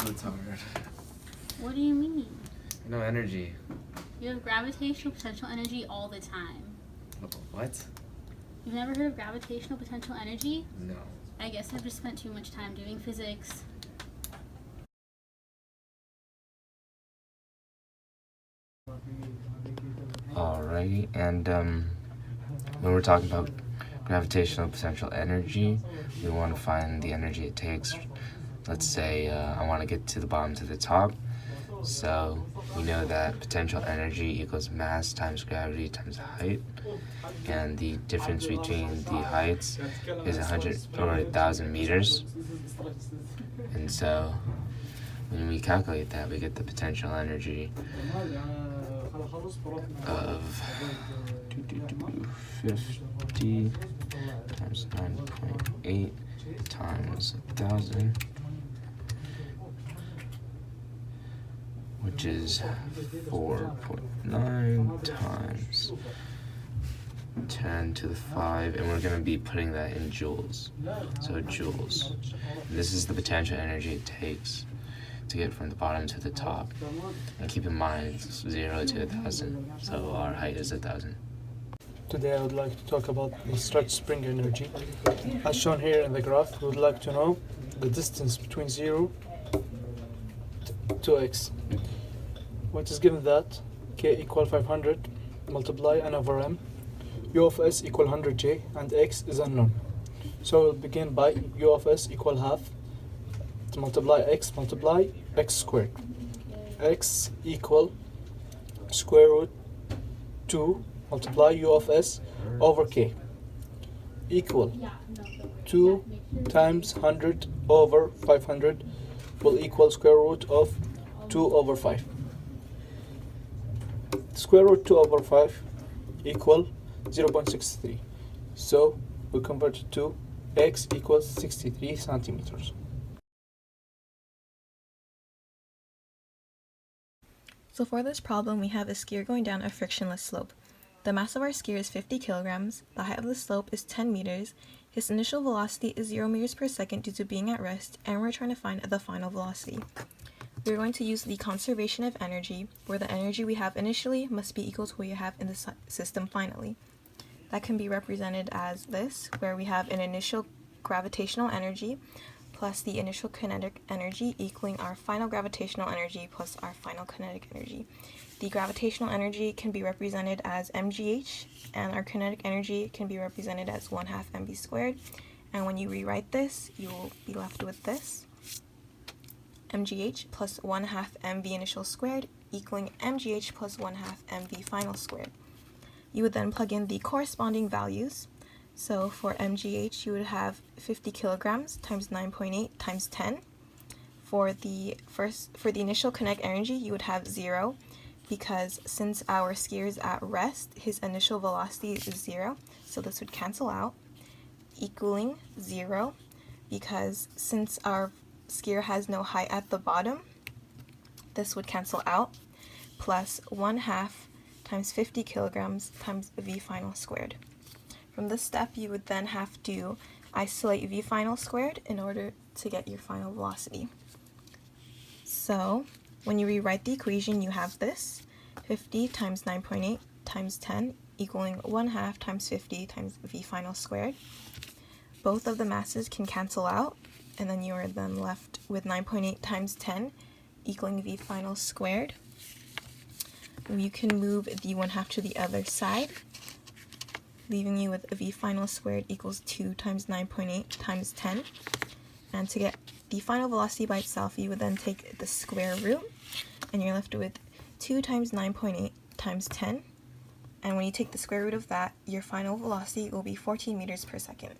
it's hard. What do you mean? No energy. You have gravitational potential energy all the time. What? You've never heard of gravitational potential energy? No. I guess I've just spent too much time doing physics. Alrighty, and when we're talking about gravitational potential energy, we want to find the energy it takes. Let's say I want to get to the bottom to the top, so we know that potential energy equals mass times gravity times height, and the difference between the heights is 100 or 1,000 meters, and so when we calculate that, we get the potential energy of 50 times 9.8 times 1,000, which is 4.9 times 10 to the 5, and we're going to be putting that in joules. So joules. And this is the potential energy it takes to get from the bottom to the top. And keep in mind, it's 0 to 1,000, so our height is 1,000. Today I would like to talk about the stretch spring energy. As shown here in the graph, we would like to know the distance between 0 to x. What is given that k equal 500 multiply n over m, u of s equal 100j, and x is unknown. So we'll begin by u of s equal half to multiply x squared. X equal square root 2 multiply u of s over k equal 2 times 100 over 500 will equal square root of 2 over 5. Square root 2 over 5 equal 0.63. So we convert it to x equals 63 centimeters. So for this problem, we have a skier going down a frictionless slope. The mass of our skier is 50 kilograms, the height of the slope is 10 meters, his initial velocity is 0 meters per second due to being at rest, and we're trying to find the final velocity. We're going to use the conservation of energy, where the energy we have initially must be equal to what you have in the system finally. That can be represented as this, where we have an initial gravitational energy plus the initial kinetic energy equaling our final gravitational energy plus our final kinetic energy. The gravitational energy can be represented as mgh, and our kinetic energy can be represented as 1/2 mv squared. And when you rewrite this, you will be left with this. mgh plus 1/2 mv initial squared equaling mgh plus 1/2 mv final squared. You would then plug in the corresponding values. So for mgh, you would have 50 kilograms times 9.8 times 10. For the initial kinetic energy, you would have 0, because since our skier is at rest, his initial velocity is 0, so this would cancel out, equaling 0, because since our skier has no height at the bottom, this would cancel out, plus 1/2 times 50 kilograms times v final squared. From this step, you would then have to isolate v final squared in order to get your final velocity. So when you rewrite the equation, you have this, 50 times 9.8 times 10 equaling 1/2 times 50 times v final squared. Both of the masses can cancel out, and then you are then left with 9.8 times 10 equaling v final squared. You can move the 1/2 to the other side, leaving you with v final squared equals 2 times 9.8 times 10. And to get the final velocity by itself, you would then take the square root, and you're left with 2 times 9.8 times 10. And when you take the square root of that, your final velocity will be 14 meters per second.